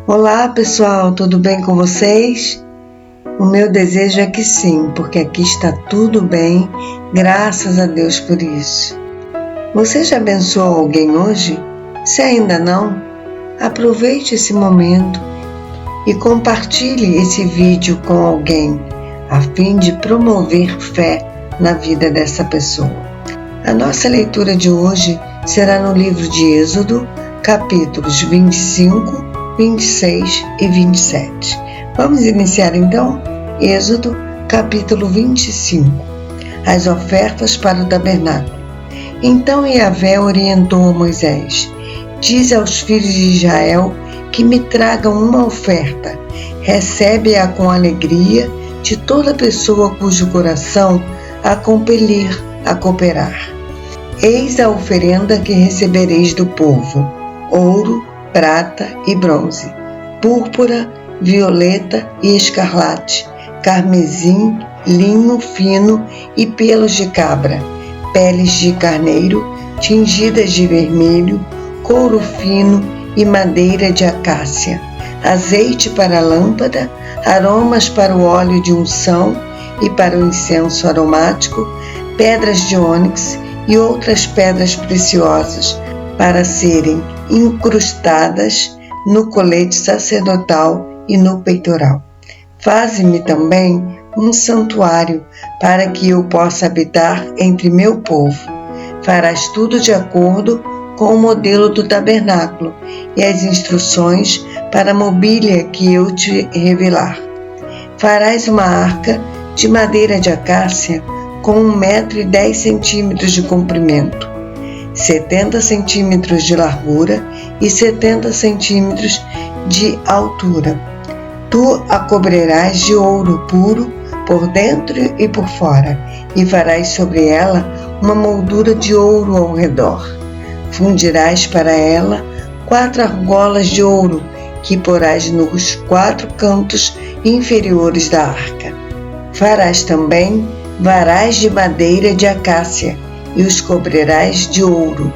Olá pessoal, tudo bem com vocês? O meu desejo é que sim, porque aqui está tudo bem, graças a Deus por isso. Você já abençoou alguém hoje? Se ainda não, aproveite esse momento e compartilhe esse vídeo com alguém, a fim de promover fé na vida dessa pessoa. A nossa leitura de hoje será no livro de Êxodo, capítulos 25, 26 e 27. Vamos iniciar então? Êxodo, capítulo 25. As ofertas para o tabernáculo. Então Yahvé orientou a Moisés: diz aos filhos de Israel que me tragam uma oferta. Recebe-a com alegria de toda pessoa cujo coração a compelir a cooperar. Eis a oferenda que recebereis do povo: ouro, prata e bronze, púrpura, violeta e escarlate, carmesim, linho fino e pelos de cabra, peles de carneiro, tingidas de vermelho, couro fino e madeira de acácia, azeite para a lâmpada, aromas para o óleo de unção e para o incenso aromático, pedras de ônix e outras pedras preciosas para serem incrustadas no colete sacerdotal e no peitoral. Faze-me também um santuário para que eu possa habitar entre meu povo. Farás tudo de acordo com o modelo do tabernáculo e as instruções para a mobília que eu te revelar. Farás uma arca de madeira de acácia com 1,10 m de comprimento, 70 centímetros de largura e 70 centímetros de altura. Tu a cobrirás de ouro puro por dentro e por fora, e farás sobre ela uma moldura de ouro ao redor. Fundirás para ela 4 argolas de ouro, que porás nos 4 cantos inferiores da arca. Farás também varais de madeira de acácia, e os cobrirás de ouro.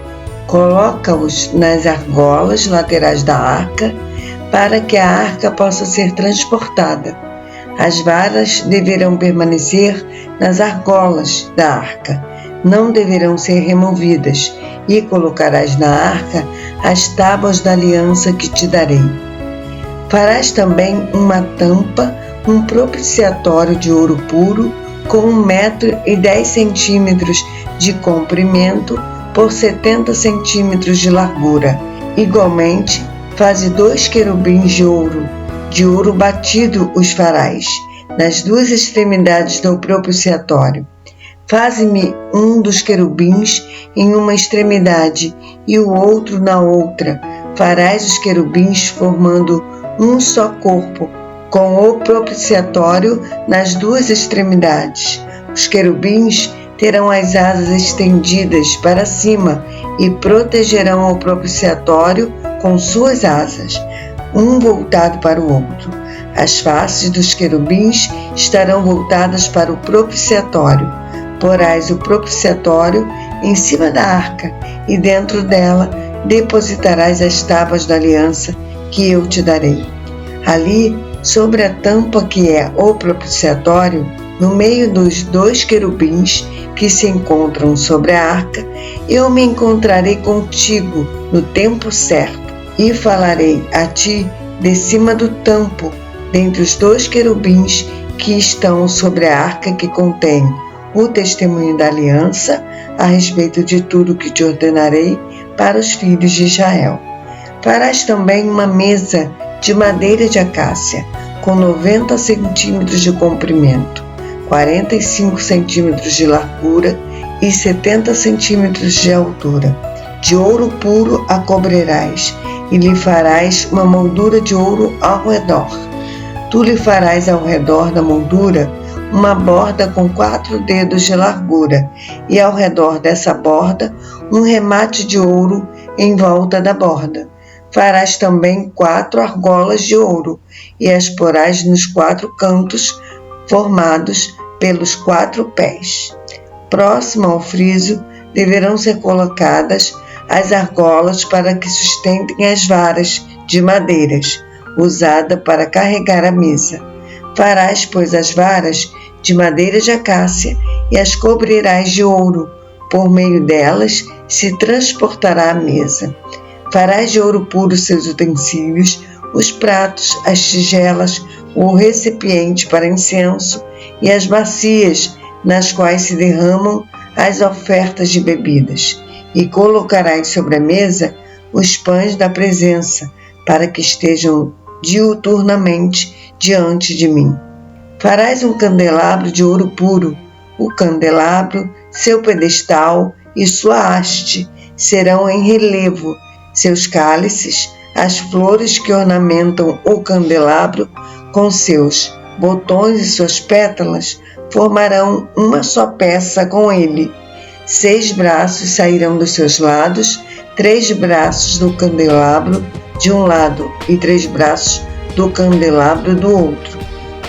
Coloca-os nas argolas laterais da arca, para que a arca possa ser transportada. As varas deverão permanecer nas argolas da arca, não deverão ser removidas, e colocarás na arca as tábuas da aliança que te darei. Farás também uma tampa, um propiciatório de ouro puro, com 1,10 m de comprimento por 70 centímetros de largura. Igualmente, faze 2 querubins de ouro batido os farás, nas 2 extremidades do propiciatório. Faze-me um dos querubins em uma extremidade e o outro na outra. Farás os querubins formando um só corpo, com o propiciatório nas 2 extremidades. Os querubins terão as asas estendidas para cima e protegerão o propiciatório com suas asas, um voltado para o outro. As faces dos querubins estarão voltadas para o propiciatório. Porás o propiciatório em cima da arca e dentro dela depositarás as tábuas da aliança que eu te darei. Ali, sobre a tampa que é o propiciatório, no meio dos 2 querubins que se encontram sobre a arca, eu me encontrarei contigo no tempo certo e falarei a ti de cima do tampo, dentre os 2 querubins que estão sobre a arca que contém o testemunho da aliança, a respeito de tudo que te ordenarei para os filhos de Israel. Farás também uma mesa de madeira de acácia, com 90 centímetros de comprimento, 45 centímetros de largura e 70 centímetros de altura. De ouro puro a cobrirás, e lhe farás uma moldura de ouro ao redor. Tu lhe farás ao redor da moldura uma borda com 4 dedos de largura, e ao redor dessa borda um remate de ouro em volta da borda. Farás também 4 argolas de ouro, e as porás nos 4 cantos, formados pelos 4 pés. Próximo ao friso, deverão ser colocadas as argolas para que sustentem as varas de madeiras, usada para carregar a mesa. Farás, pois, as varas de madeira de acácia e as cobrirás de ouro. Por meio delas se transportará a mesa. Farás de ouro puro seus utensílios, os pratos, as tigelas, o recipiente para incenso e as bacias nas quais se derramam as ofertas de bebidas. E colocarás sobre a mesa os pães da presença, para que estejam diuturnamente diante de mim. Farás um candelabro de ouro puro. O candelabro, seu pedestal e sua haste serão em relevo. Seus cálices, as flores que ornamentam o candelabro, com seus botões e suas pétalas, formarão uma só peça com ele. 6 braços sairão dos seus lados, 3 braços do candelabro de um lado e 3 braços do candelabro do outro.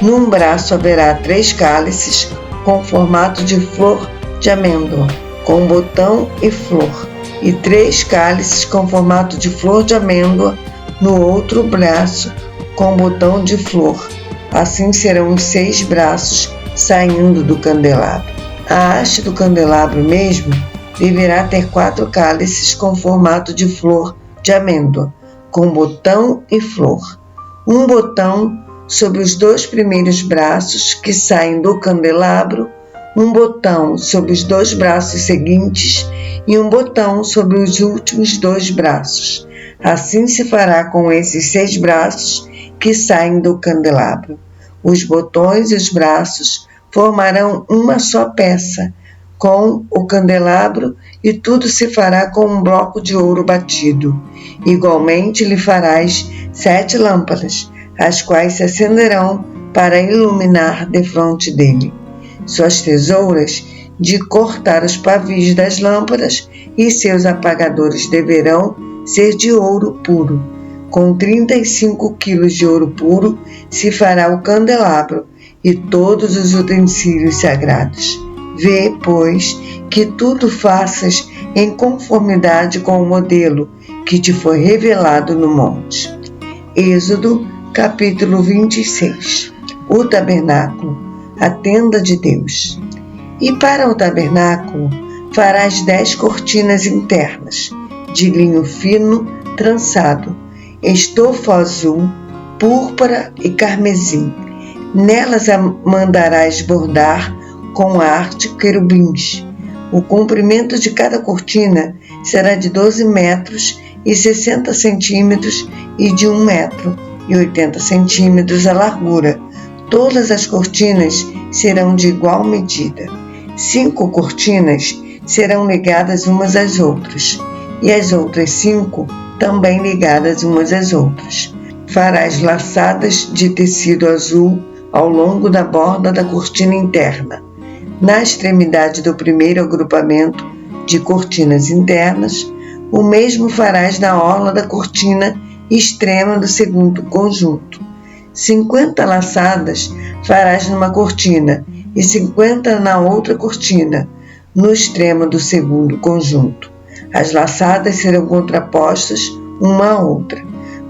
Num braço haverá 3 cálices com formato de flor de amêndoa, com botão e flor, e 3 cálices com formato de flor de amêndoa no outro braço, com botão de flor. Assim serão os 6 braços saindo do candelabro. A haste do candelabro mesmo deverá ter 4 cálices com formato de flor de amêndoa, com botão e flor. Um botão sobre os 2 primeiros braços que saem do candelabro, um botão sobre os 2 braços seguintes e um botão sobre os últimos 2 braços. Assim se fará com esses 6 braços que saem do candelabro. Os botões e os braços formarão uma só peça com o candelabro, e tudo se fará com um bloco de ouro batido. Igualmente lhe farás 7 lâmpadas, as quais se acenderão para iluminar defronte dele. Suas tesouras de cortar os pavis das lâmpadas e seus apagadores deverão ser de ouro puro. Com 35 quilos de ouro puro se fará o candelabro e todos os utensílios sagrados. Vê, pois, que tudo faças em conformidade com o modelo que te foi revelado no monte. Êxodo, capítulo 26. O tabernáculo, a tenda de Deus. E para o tabernáculo farás 10 cortinas internas, de linho fino trançado, estofo azul, púrpura e carmesim. Nelas mandarás bordar com arte querubins. O comprimento de cada cortina será de 12 metros e 60 centímetros e de 1 metro e 80 centímetros a largura. Todas as cortinas serão de igual medida. 5 cortinas serão ligadas umas às outras, e as outras 5 também ligadas umas às outras. Farás laçadas de tecido azul ao longo da borda da cortina interna. Na extremidade do primeiro agrupamento de cortinas internas, o mesmo farás na orla da cortina extrema do segundo conjunto. 50 laçadas farás numa cortina e 50 na outra cortina, no extremo do segundo conjunto. As laçadas serão contrapostas uma à outra.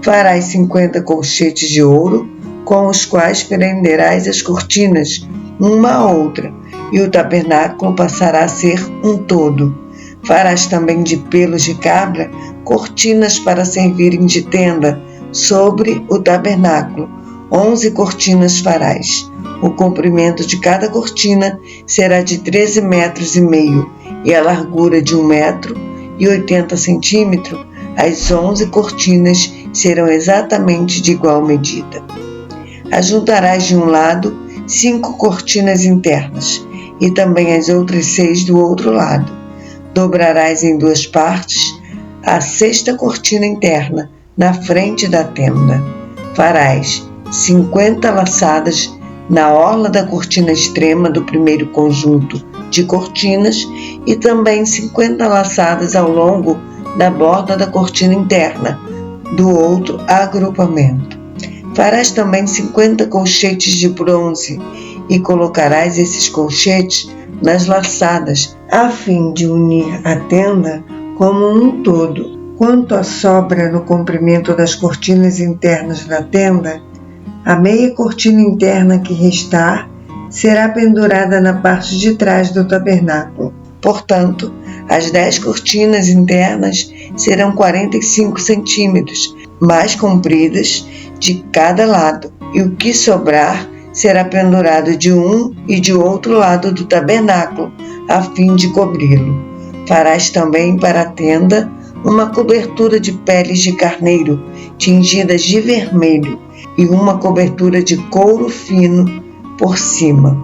Farás 50 colchetes de ouro, com os quais prenderás as cortinas uma à outra, e o tabernáculo passará a ser um todo. Farás também de pelos de cabra cortinas para servirem de tenda sobre o tabernáculo. 11 cortinas farás. O comprimento de cada cortina será de 13 metros e meio e a largura de 1 metro e 80 centímetros. As 11 cortinas serão exatamente de igual medida. Ajuntarás de um lado 5 cortinas internas e também as outras 6 do outro lado. Dobrarás em 2 partes a 6ª cortina interna na frente da tenda. Farás 50 laçadas na orla da cortina extrema do primeiro conjunto de cortinas e também 50 laçadas ao longo da borda da cortina interna do outro agrupamento. Farás também 50 colchetes de bronze e colocarás esses colchetes nas laçadas, a fim de unir a tenda como um todo, Quanto à sobra no comprimento das cortinas internas da tenda, a meia cortina interna que restar será pendurada na parte de trás do tabernáculo. Portanto, as 10 cortinas internas serão 45 centímetros mais compridas de cada lado, e o que sobrar será pendurado de um e de outro lado do tabernáculo, a fim de cobri-lo. Farás também para a tenda uma cobertura de peles de carneiro tingidas de vermelho e uma cobertura de couro fino por cima.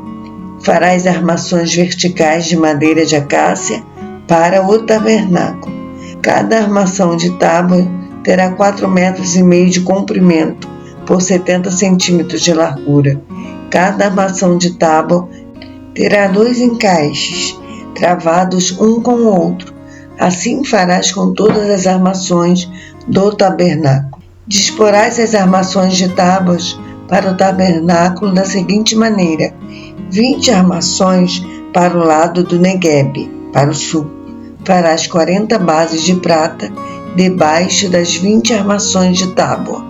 Farás armações verticais de madeira de acácia para o tabernáculo. Cada armação de tábua terá 4,5 metros de comprimento por 70 centímetros de largura. Cada armação de tábua terá 2 encaixes, travados um com o outro. Assim farás com todas as armações do tabernáculo. Disporás as armações de tábuas para o tabernáculo da seguinte maneira: 20 armações para o lado do Neguebe, para o sul. Farás 40 bases de prata debaixo das 20 armações de tábua,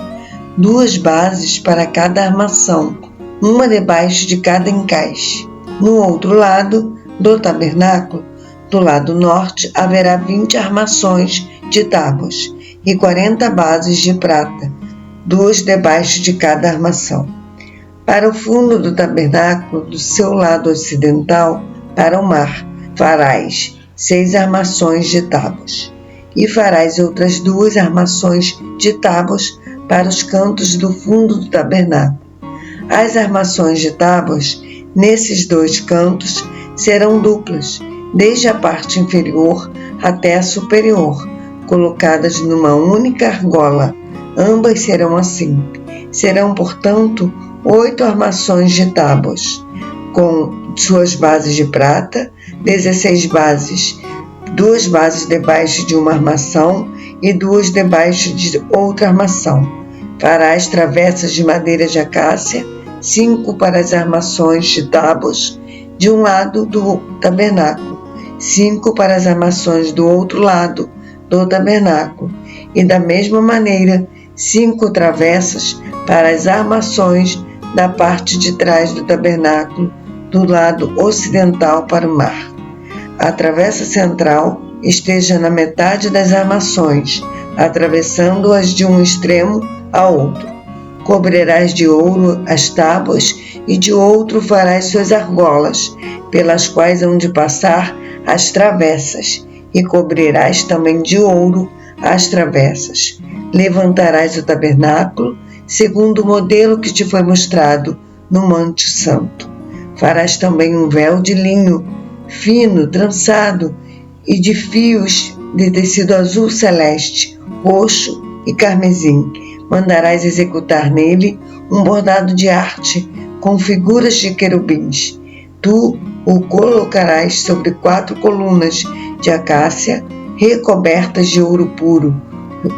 2 bases para cada armação, uma debaixo de cada encaixe. No outro lado do tabernáculo, do lado norte, haverá 20 armações de tábuas e 40 bases de prata, 2 debaixo de cada armação. Para o fundo do tabernáculo, do seu lado ocidental, para o mar, farás 6 armações de tábuas, e farás outras 2 armações de tábuas para os cantos do fundo do tabernáculo. As armações de tábuas, nesses 2 cantos, serão duplas, desde a parte inferior até a superior, colocadas numa única argola. Ambas serão assim. Serão, portanto, 8 armações de tábuas, com suas bases de prata, 16 bases, 2 bases debaixo de uma armação e 2 debaixo de outra armação. Farás travessas de madeira de acácia, 5 para as armações de tábuas de um lado do tabernáculo, 5 para as armações do outro lado do tabernáculo, e da mesma maneira 5 travessas para as armações da parte de trás do tabernáculo, do lado ocidental para o mar. A travessa central esteja na metade das armações, atravessando-as de um extremo ao outro. Cobrirás de ouro as tábuas e de outro farás suas argolas, pelas quais hão de passar as travessas, e cobrirás também de ouro as travessas. Levantarás o tabernáculo, segundo o modelo que te foi mostrado no Monte Santo. Farás também um véu de linho fino, trançado, e de fios de tecido azul celeste, roxo e carmesim. Mandarás executar nele um bordado de arte com figuras de querubins. Tu o colocarás sobre 4 colunas de acácia recobertas de ouro puro,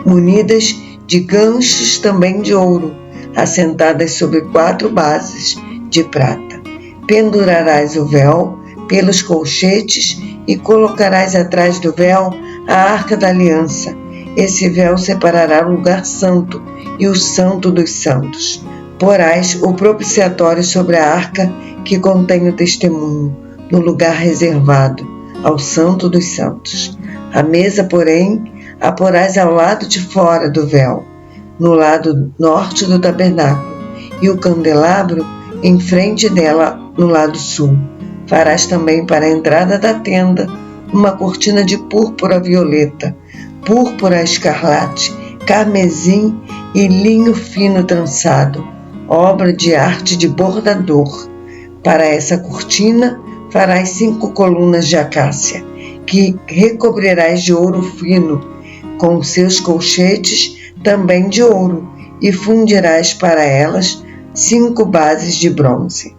munidas de ganchos também de ouro, assentadas sobre 4 bases de prata. Pendurarás o véu pelos colchetes e colocarás atrás do véu a arca da aliança. Esse véu separará o lugar santo e o santo dos santos. Porás o propiciatório sobre a arca que contém o testemunho, no lugar reservado ao santo dos santos. A mesa, porém, a porás ao lado de fora do véu, no lado norte do tabernáculo, e o candelabro em frente dela, no lado sul. Farás também para a entrada da tenda uma cortina de púrpura violeta, púrpura escarlate, carmesim e linho fino trançado, obra de arte de bordador. Para essa cortina farás 5 colunas de acácia, que recobrirás de ouro fino, com seus colchetes também de ouro, e fundirás para elas 5 bases de bronze.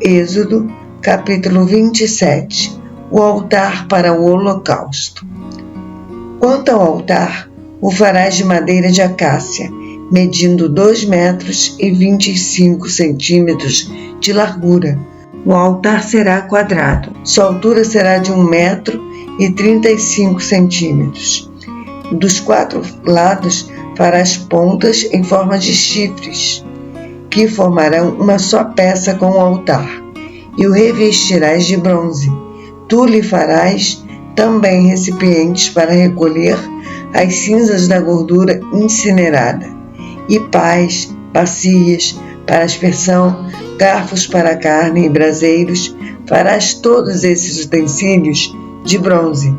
Êxodo, capítulo 27. O altar para o holocausto. Quanto ao altar, o farás de madeira de acácia, medindo 2 metros e 25 centímetros de largura. O altar será quadrado. Sua altura será de 1 metro e 35 centímetros. dos 4 lados farás pontas em forma de chifres, que formarão uma só peça com o altar, e o revestirás de bronze. Tu lhe farás também recipientes para recolher as cinzas da gordura incinerada, e pás, bacias para aspersão, garfos para a carne e braseiros. Farás todos esses utensílios de bronze.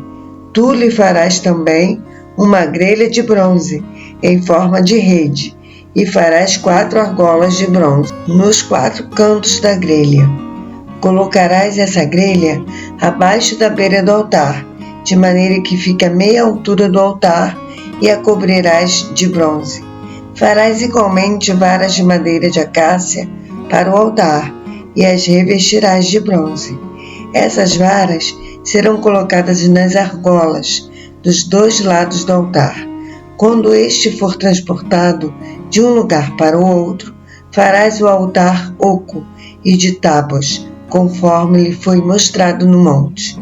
Tu lhe farás também uma grelha de bronze em forma de rede, e farás 4 argolas de bronze nos 4 cantos da grelha. Colocarás essa grelha abaixo da beira do altar, de maneira que fique a meia altura do altar, e a cobrirás de bronze. Farás igualmente varas de madeira de acácia para o altar, e as revestirás de bronze. Essas varas serão colocadas nas argolas dos 2 lados do altar. Quando este for transportado de um lugar para o outro, farás o altar oco e de tábuas, conforme lhe foi mostrado no monte.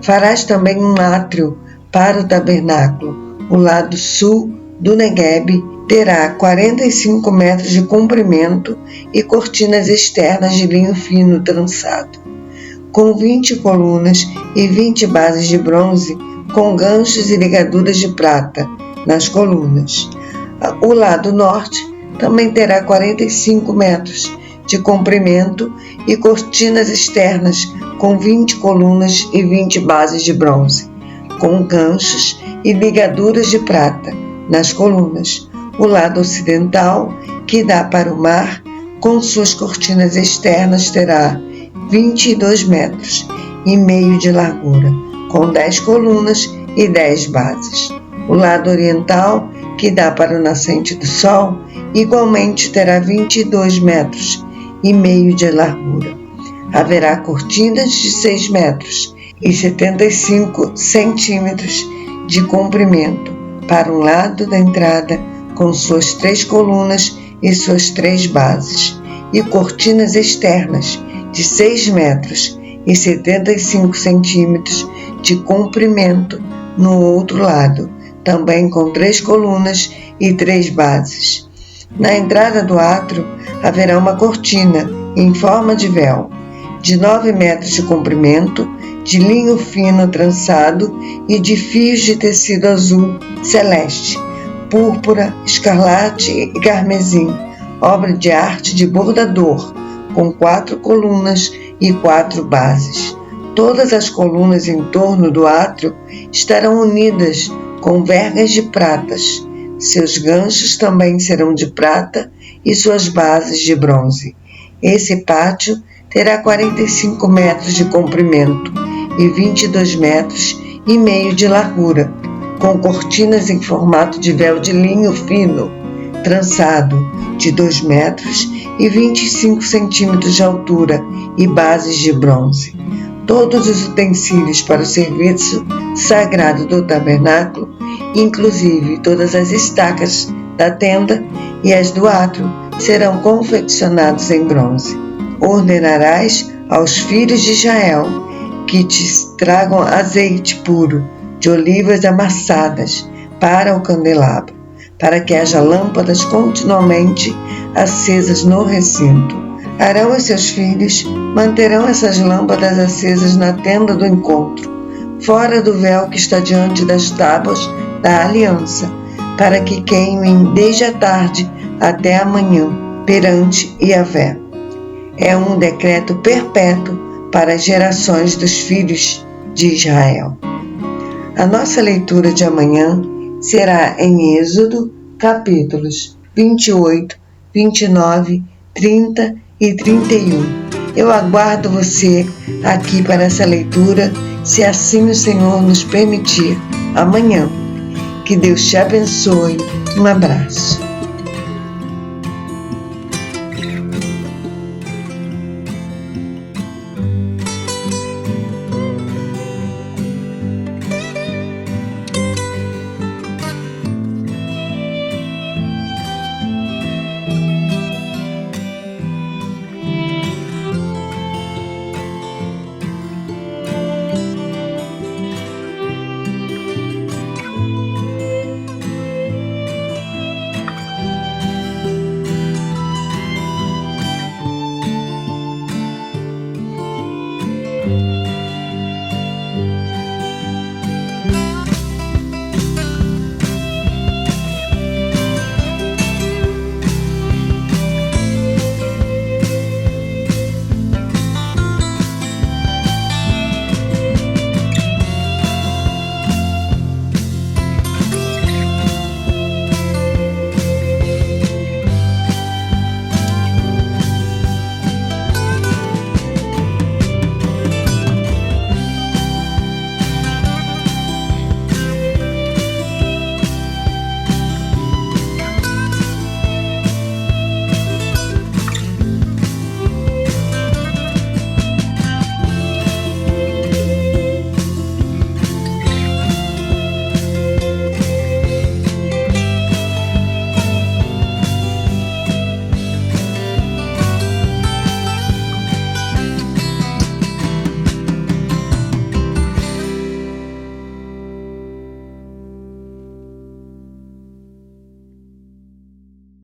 Farás também um átrio para o tabernáculo. O lado sul do Neguebe terá 45 metros de comprimento e cortinas externas de linho fino trançado, com 20 colunas e 20 bases de bronze, com ganchos e ligaduras de prata nas colunas. O lado norte também terá 45 metros de comprimento e cortinas externas, com 20 colunas e 20 bases de bronze, com ganchos e ligaduras de prata nas colunas. O lado ocidental, que dá para o mar, com suas cortinas externas, terá 22 metros e meio de largura, com 10 colunas e 10 bases. O lado oriental, que dá para o nascente do sol, igualmente terá 22 metros e meio de largura. Haverá cortinas de 6 metros e 75 centímetros de comprimento para um lado da entrada, com suas 3 colunas e suas 3 bases, e cortinas externas de 6 metros e 75 centímetros de comprimento no outro lado, também com 3 colunas e 3 bases. Na entrada do átrio haverá uma cortina em forma de véu, de 9 metros de comprimento, de linho fino trançado e de fios de tecido azul celeste, púrpura, escarlate e carmesim, obra de arte de bordador, com 4 colunas e 4 bases. Todas as colunas em torno do átrio estarão unidas com vergas de pratas. Seus ganchos também serão de prata e suas bases de bronze. Esse pátio terá 45 metros de comprimento e 22 metros e meio de largura, com cortinas em formato de véu de linho fino, trançado, de 2 metros e 25 centímetros de altura e bases de bronze. Todos os utensílios para o serviço sagrado do tabernáculo, inclusive todas as estacas da tenda e as do átrio, serão confeccionados em bronze. Ordenarás aos filhos de Israel que te tragam azeite puro de olivas amassadas para o candelabro, para que haja lâmpadas continuamente acesas no recinto. Arão e seus filhos manterão essas lâmpadas acesas na tenda do encontro, fora do véu que está diante das tábuas da aliança, para que queimem desde a tarde até amanhã perante Yahvé. É um decreto perpétuo para as gerações dos filhos de Israel. A nossa leitura de amanhã será em Êxodo, capítulos 28, 29, 30 e 31. Eu aguardo você aqui para essa leitura, se assim o Senhor nos permitir, amanhã. Que Deus te abençoe. Um abraço.